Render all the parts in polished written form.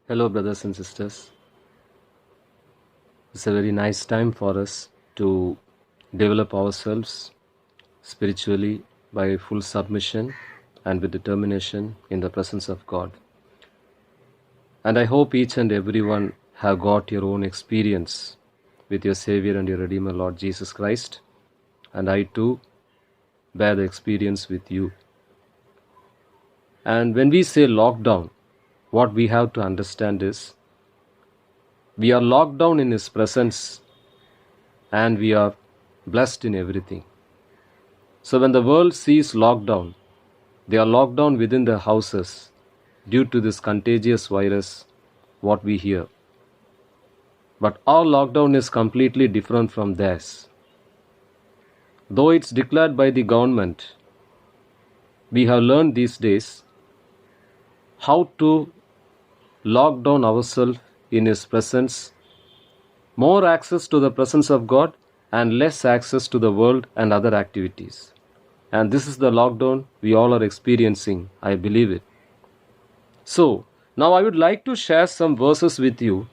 Hello, brothers and sisters. It's a very nice time for us to develop ourselves spiritually by full submission and with determination in the presence of God. And I hope each and everyone have got your own experience with your Savior and your Redeemer, Lord Jesus Christ. And I too bear the experience with you. And when we say lockdown, what we have to understand is we are locked down in His presence and we are blessed in everything. So when the world sees lockdown, they are locked down within their houses due to this contagious virus, what we hear. But our lockdown is completely different from theirs. Though it's declared by the government, we have learned these days how to lock down ourselves in His presence, more access to the presence of God and less access to the world and other activities. And this is the lockdown we all are experiencing. I believe it. So, now I would like to share some verses with you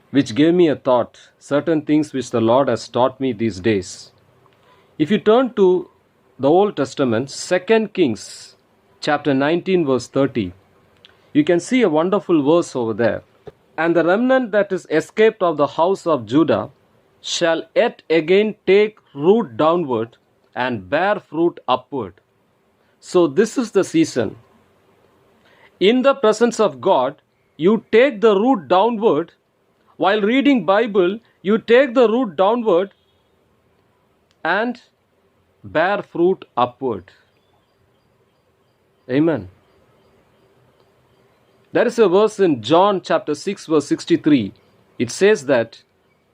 which gave me a thought, certain things which the Lord has taught me these days. If you turn to the Old Testament, 2 Kings chapter 19 verse 30, you can see a wonderful verse over there. And the remnant that is escaped of the house of Judah shall yet again take root downward and bear fruit upward. So this is the season. In the presence of God, you take the root downward. While reading Bible, you take the root downward and bear fruit upward. Amen. There is a verse in John chapter 6 verse 63. It says that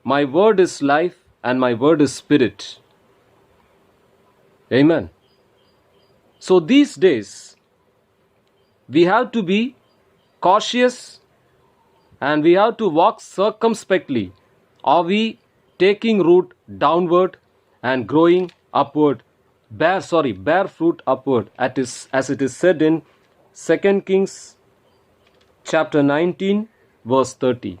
my word is life and my word is spirit. Amen. So these days, we have to be cautious and we have to walk circumspectly. Are we taking root downward and growing upward? Bear fruit upward, as it is said in 2 Kings chapter 19 verse 30.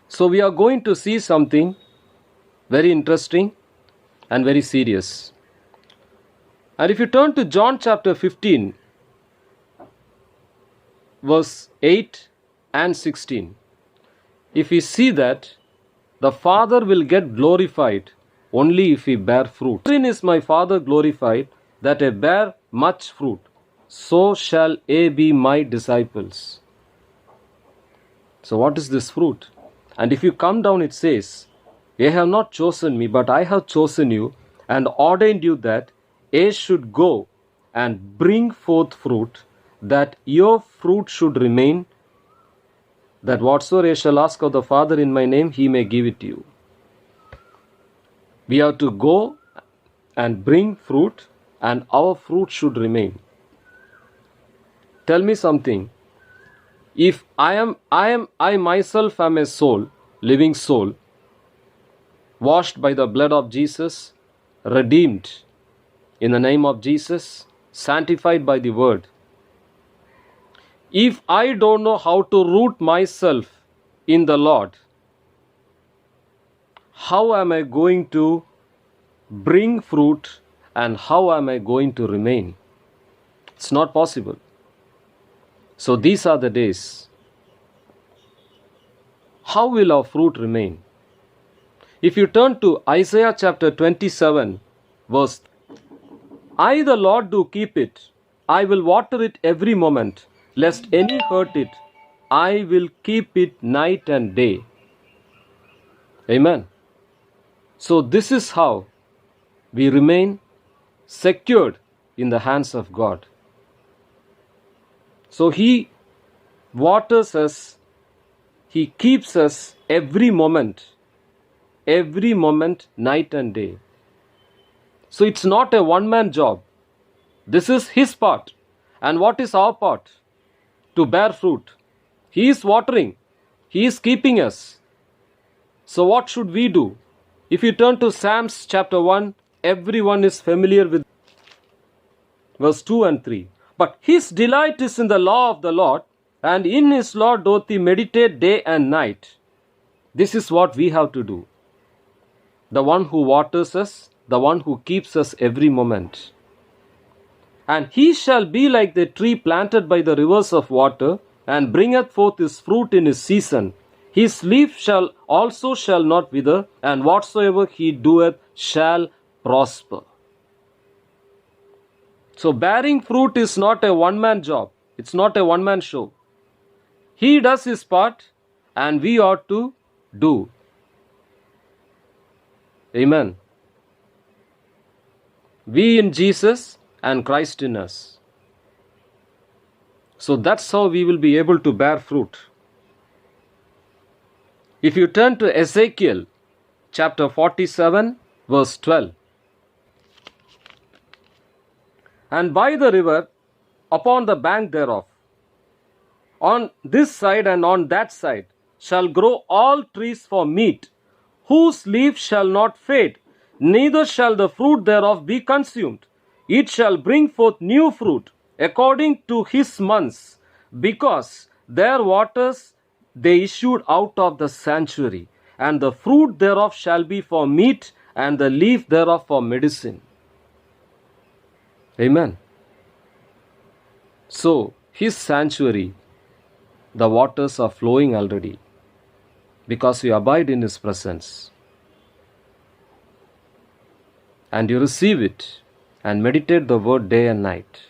So we are going to see something very interesting and very serious. And if you turn to John chapter 15 verse 8 and 16, if we see that the Father will get glorified only if we bear fruit. Herein is my Father glorified, that I bear much fruit. So shall ye be my disciples. So what is this fruit? And if you come down, it says, ye have not chosen me, but I have chosen you and ordained you that ye should go and bring forth fruit, that your fruit should remain, that whatsoever ye shall ask of the Father in my name, he may give it to you. We have to go and bring fruit, and our fruit should remain. Tell me something. If I myself am a soul, living soul, washed by the blood of Jesus, redeemed in the name of Jesus, sanctified by the word. If I don't know how to root myself in the Lord, how am I going to bring fruit and how am I going to remain? It's not possible. So these are the days. How will our fruit remain? If you turn to Isaiah chapter 27 verse, I the Lord do keep it, I will water it every moment, lest any hurt it, I will keep it night and day. Amen. So this is how we remain secured in the hands of God. So He waters us, He keeps us every moment, night and day. So it's not a one-man job. This is His part. And what is our part? To bear fruit. He is watering. He is keeping us. So what should we do? If you turn to Psalms chapter 1, everyone is familiar with verse 2 and 3. But his delight is in the law of the Lord, and in his law doth he meditate day and night. This is what we have to do. The one who waters us, the one who keeps us every moment. And he shall be like the tree planted by the rivers of water, and bringeth forth his fruit in his season. His leaf shall not wither, and whatsoever he doeth shall prosper. So bearing fruit is not a one-man job. It's not a one-man show. He does his part, and we ought to do. Amen. We in Jesus and Christ in us. So that's how we will be able to bear fruit. If you turn to Ezekiel chapter 47 verse 12. And by the river, upon the bank thereof, on this side and on that side, shall grow all trees for meat, whose leaf shall not fade, neither shall the fruit thereof be consumed. It shall bring forth new fruit, according to his months, because their waters they issued out of the sanctuary, and the fruit thereof shall be for meat, and the leaf thereof for medicine. Amen. So, his sanctuary, the waters are flowing already, because you abide in his presence. And you receive it, and meditate the word day and night.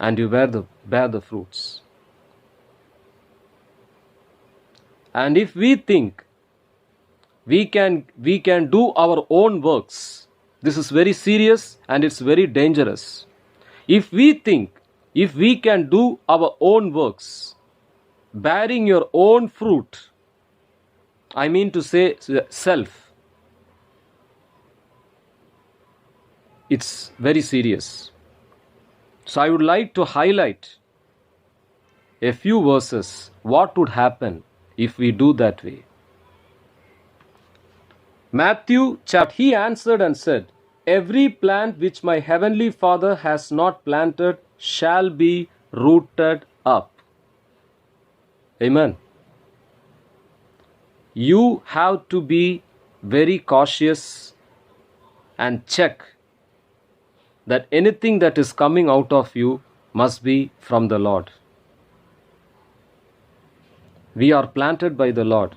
And you bear the fruits. And if we think we can do our own works, this is very serious and it's very dangerous. If we think if we can do our own works, bearing your own fruit, I mean to say self, it's very serious. So I would like to highlight a few verses. What would happen if we do that way? Matthew chapter, he answered and said, every plant which my heavenly Father has not planted shall be rooted up. Amen. You have to be very cautious and check that anything that is coming out of you must be from the Lord. We are planted by the Lord.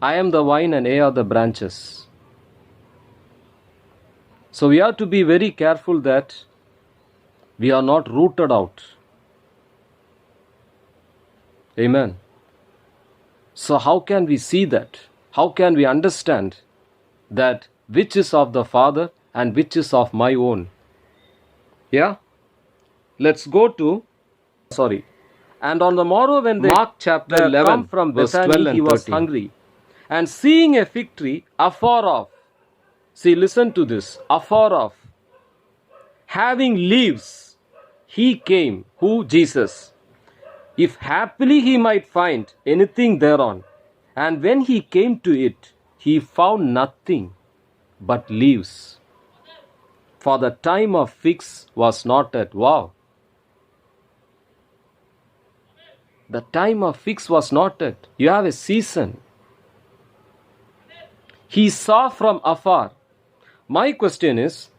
I am the vine and ye are the branches. So we have to be very careful that we are not rooted out. Amen. So how can we see that? How can we understand that which is of the Father and which is of my own? Yeah? Let's go to, And on the morrow when they Mark chapter 11, come from verse Bethany, 12 and he was 13. hungry. And seeing a fig tree afar off, see, listen to this, afar off, having leaves, he came, who? Jesus, if happily he might find anything thereon. And when he came to it, he found nothing but leaves. For the time of figs was not yet. Wow. The time of figs was not yet. You have a season. He saw from afar. My question is,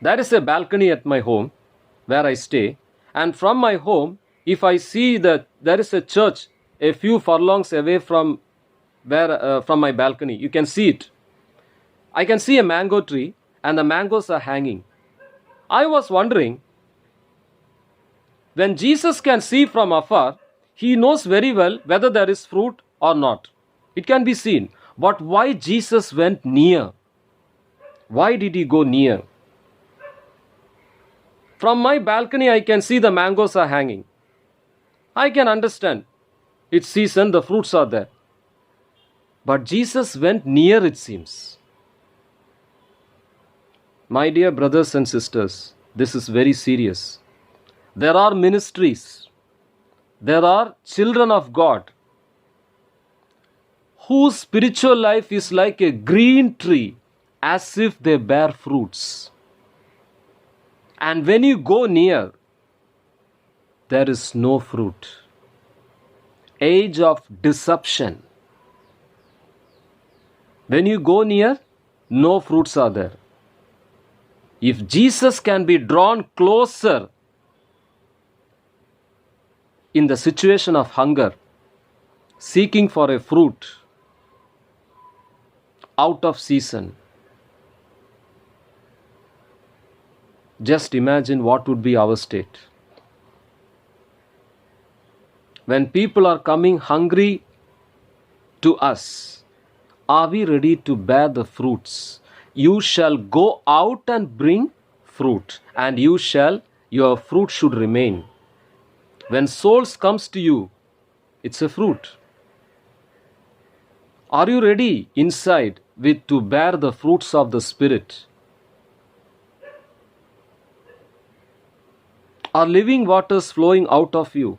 there is a balcony at my home where I stay, and from my home, if I see that there is a church a few furlongs away from from my balcony, you can see it. I can see a mango tree and the mangoes are hanging. I was wondering, when Jesus can see from afar, he knows very well whether there is fruit or not. It can be seen. But why Jesus went near? Why did he go near? From my balcony, I can see the mangoes are hanging. I can understand. It's season, the fruits are there. But Jesus went near, it seems. My dear brothers and sisters, this is very serious. There are ministries. There are children of God whose spiritual life is like a green tree, as if they bear fruits. And when you go near, there is no fruit. Age of deception. When you go near, no fruits are there. If Jesus can be drawn closer in the situation of hunger, seeking for a fruit out of season, just imagine what would be our state. When people are coming hungry to us, are we ready to bear the fruits? You shall go out and bring fruit, and your fruit should remain. When souls comes to you, it's a fruit. Are you ready inside to bear the fruits of the Spirit? Are living waters flowing out of you?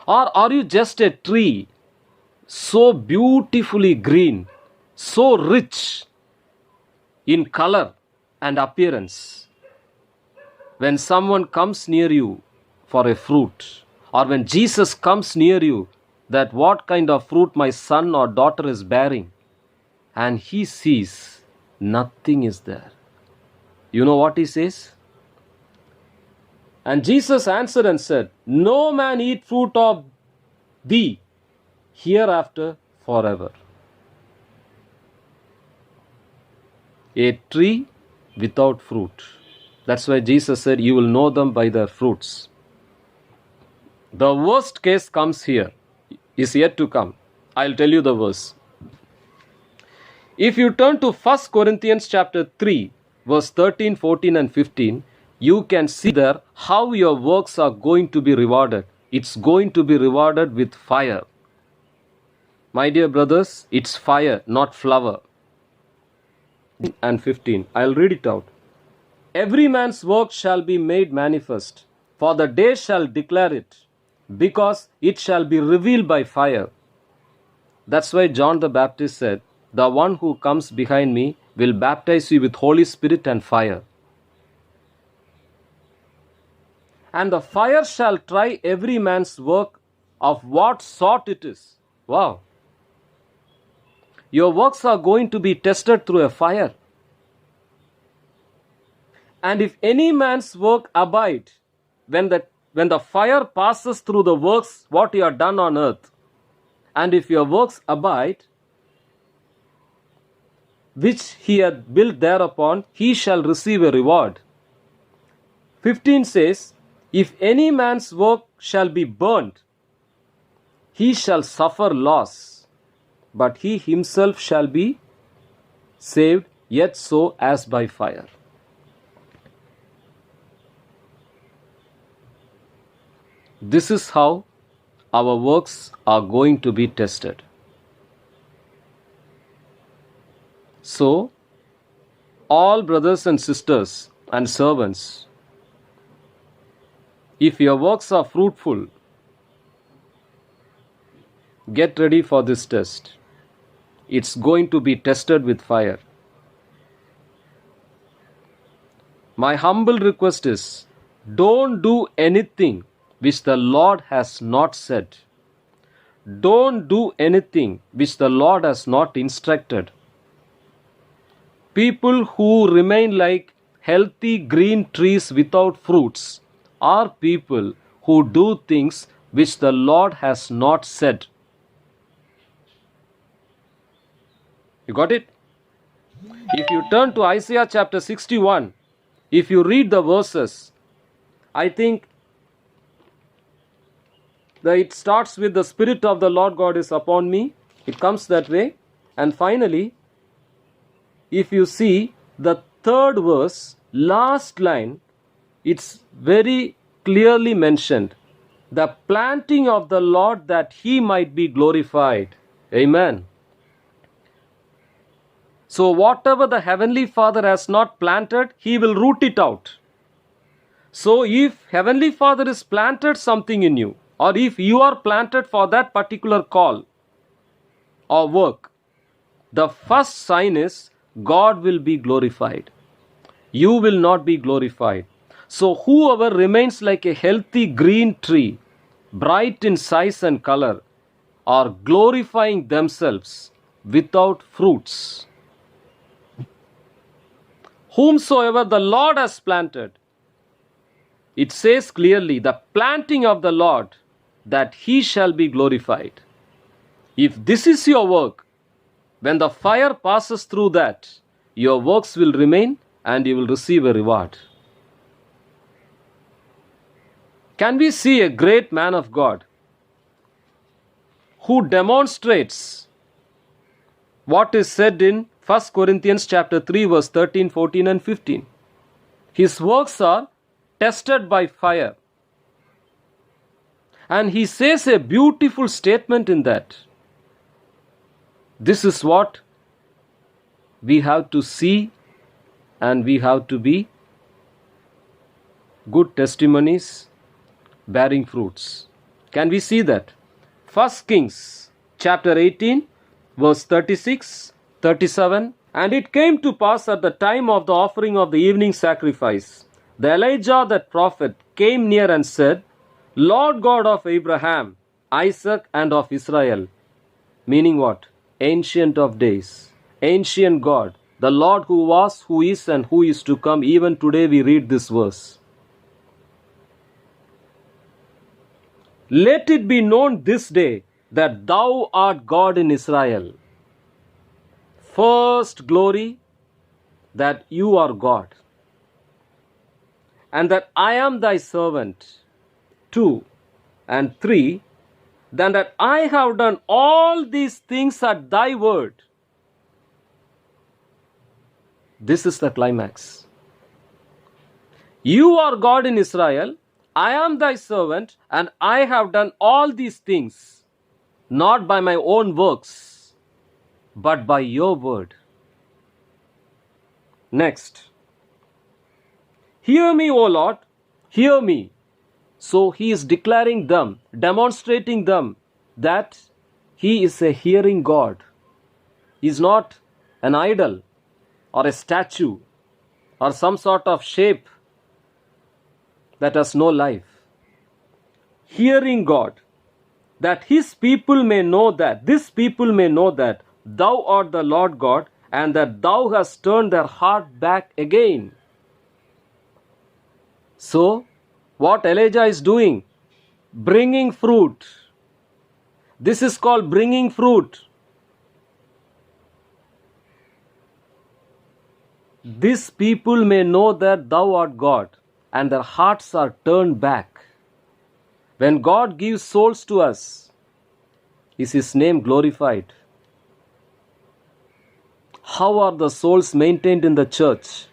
Or are you just a tree so beautifully green, so rich in color and appearance? When someone comes near you for a fruit, or when Jesus comes near you, that what kind of fruit my son or daughter is bearing, and he sees nothing is there. You know what he says? And Jesus answered and said, no man eat fruit of thee hereafter forever. A tree without fruit. That's why Jesus said, you will know them by their fruits. The worst case comes here, is yet to come. I'll tell you the verse. If you turn to 1 Corinthians chapter 3, verse 13, 14 and 15, you can see there how your works are going to be rewarded. It's going to be rewarded with fire. My dear brothers, it's fire, not flour. And 15, I'll read it out. Every man's work shall be made manifest, for the day shall declare it, because it shall be revealed by fire. That's why John the Baptist said, the one who comes behind me will baptize you with Holy Spirit and fire. And the fire shall try every man's work of what sort it is. Wow. Your works are going to be tested through a fire. And if any man's work abide, when the fire passes through the works, what you have done on earth, and if your works abide, which he hath built thereupon, he shall receive a reward. 15 says, if any man's work shall be burnt, he shall suffer loss, but he himself shall be saved, yet so as by fire. This is how our works are going to be tested. So, all brothers and sisters and servants, if your works are fruitful, get ready for this test. It's going to be tested with fire. My humble request is, don't do anything which the Lord has not said. Don't do anything which the Lord has not instructed. People who remain like healthy green trees without fruits are people who do things which the Lord has not said. You got it? If you turn to Isaiah chapter 61, if you read the verses, I think that it starts with the Spirit of the Lord God is upon me. It comes that way. And finally, if you see the third verse, last line, it's very clearly mentioned. The planting of the Lord that he might be glorified. Amen. So whatever the Heavenly Father has not planted, he will root it out. So if Heavenly Father has planted something in you, or if you are planted for that particular call or work, the first sign is God will be glorified. You will not be glorified. So whoever remains like a healthy green tree, bright in size and color, are glorifying themselves without fruits. Whomsoever the Lord has planted, it says clearly, the planting of the Lord, that he shall be glorified. If this is your work, when the fire passes through that, your works will remain and you will receive a reward. Can we see a great man of God who demonstrates what is said in 1 Corinthians chapter 3 verse 13, 14 and 15? His works are tested by fire. And he says a beautiful statement in that. This is what we have to see, and we have to be good testimonies bearing fruits. Can we see that? 1 Kings chapter 18 verse 36, 37. And it came to pass at the time of the offering of the evening sacrifice, the Elijah that prophet came near and said, Lord God of Abraham, Isaac, and of Israel. Meaning what? Ancient of days, ancient God, the Lord who was, who is, and who is to come. Even today we read this verse. Let it be known this day that thou art God in Israel. First glory, that you are God, and that I am thy servant. 2 and 3, then that I have done all these things at thy word. This is the climax. You are God in Israel, I am thy servant, and I have done all these things, not by my own works, but by your word. Next. Hear me, O Lord, hear me. So he is declaring them, demonstrating them that he is a hearing God. He is not an idol or a statue or some sort of shape that has no life. Hearing God, that his people may know that, this people may know that thou art the Lord God, and that thou hast turned their heart back again. So, what Elijah is doing? Bringing fruit. This is called bringing fruit. This people may know that thou art God, and their hearts are turned back. When God gives souls to us, is his name glorified? How are the souls maintained in the church?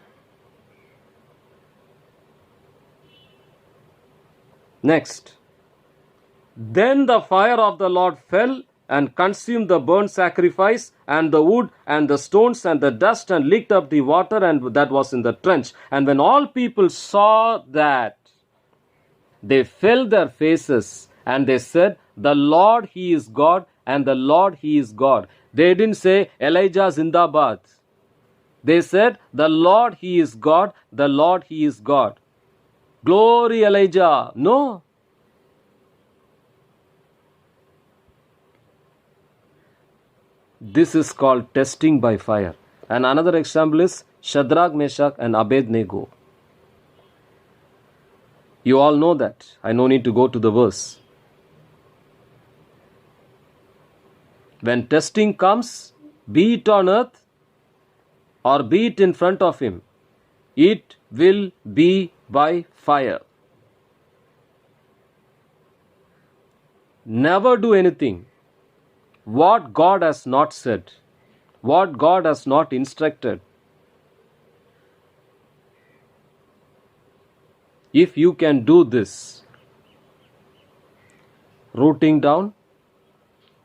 Next. Then the fire of the Lord fell and consumed the burnt sacrifice and the wood and the stones and the dust, and licked up the water and that was in the trench. And when all people saw that, they fell their faces and they said, the Lord he is God, and the Lord he is God. They didn't say Elijah Zindabad. They said, the Lord he is God, the Lord he is God. Glory Elijah. No. This is called testing by fire. And another example is Shadrach, Meshach, and Abednego. You all know that. I no need to go to the verse. When testing comes, be it on earth or be it in front of him, it will be by fire. Never do anything what God has not said, what God has not instructed. If you can do this, rooting down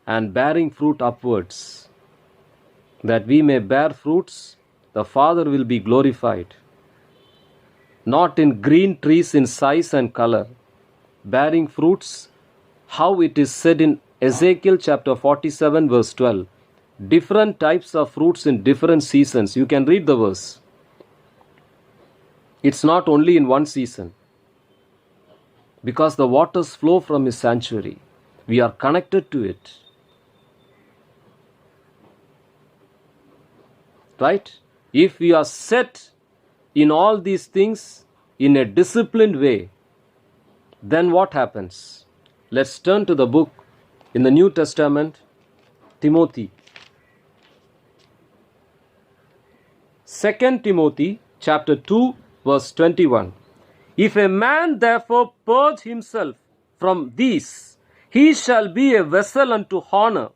and bearing fruit upwards, that we may bear fruits, the Father will be glorified. Not in green trees in size and color, bearing fruits, how it is said in Ezekiel chapter 47 verse 12. Different types of fruits in different seasons. You can read the verse. It's not only in one season, because the waters flow from His sanctuary. We are connected to it. Right? If we are set in all these things in a disciplined way, then what happens? Let's turn to the book in the New Testament, Timothy. 2 Timothy chapter 2 verse 21. If a man therefore purge himself from these, he shall be a vessel unto honor,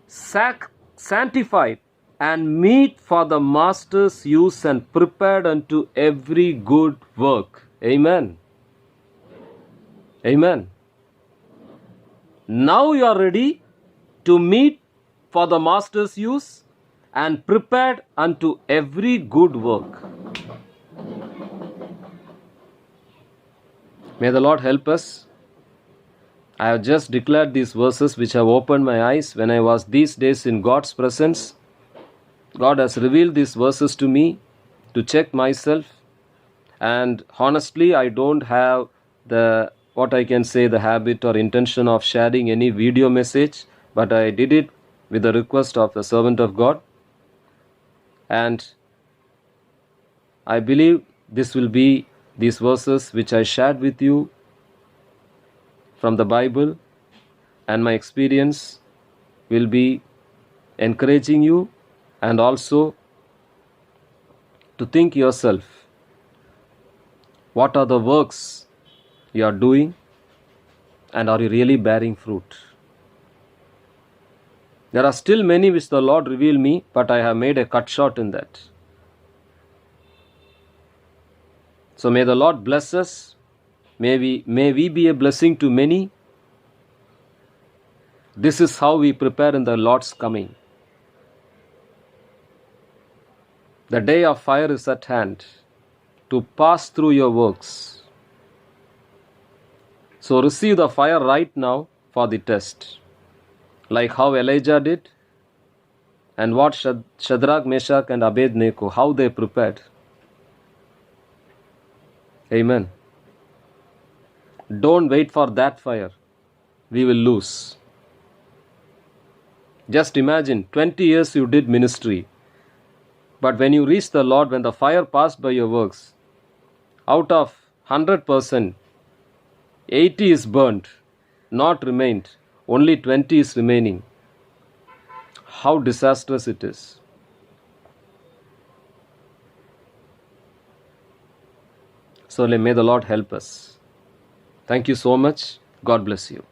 sanctified and meet for the master's use and prepared unto every good work. Amen. Amen. Now you are ready to meet for the master's use and prepared unto every good work. May the Lord help us. I have just declared these verses which have opened my eyes when I was these days in God's presence. God has revealed these verses to me to check myself, and honestly I don't have the habit or intention of sharing any video message, but I did it with the request of the servant of God, and I believe this will be these verses which I shared with you from the Bible, and my experience will be encouraging you, and also to think yourself, what are the works you are doing, and are you really bearing fruit? There are still many which the Lord revealed me, but I have made a cut short in that. So may the Lord bless us. May we be a blessing to many. This is how we prepare in the Lord's coming. The day of fire is at hand to pass through your works. So receive the fire right now for the test, like how Elijah did, and what Shadrach, Meshach and Abednego, how they prepared. Amen. Don't wait for that fire. We will lose. Just imagine, 20 years you did ministry, but when you reach the Lord, when the fire passed by your works, out of 100%, 80 is burnt, not remained, only 20 is remaining. How disastrous it is. So may the Lord help us. Thank you so much. God bless you.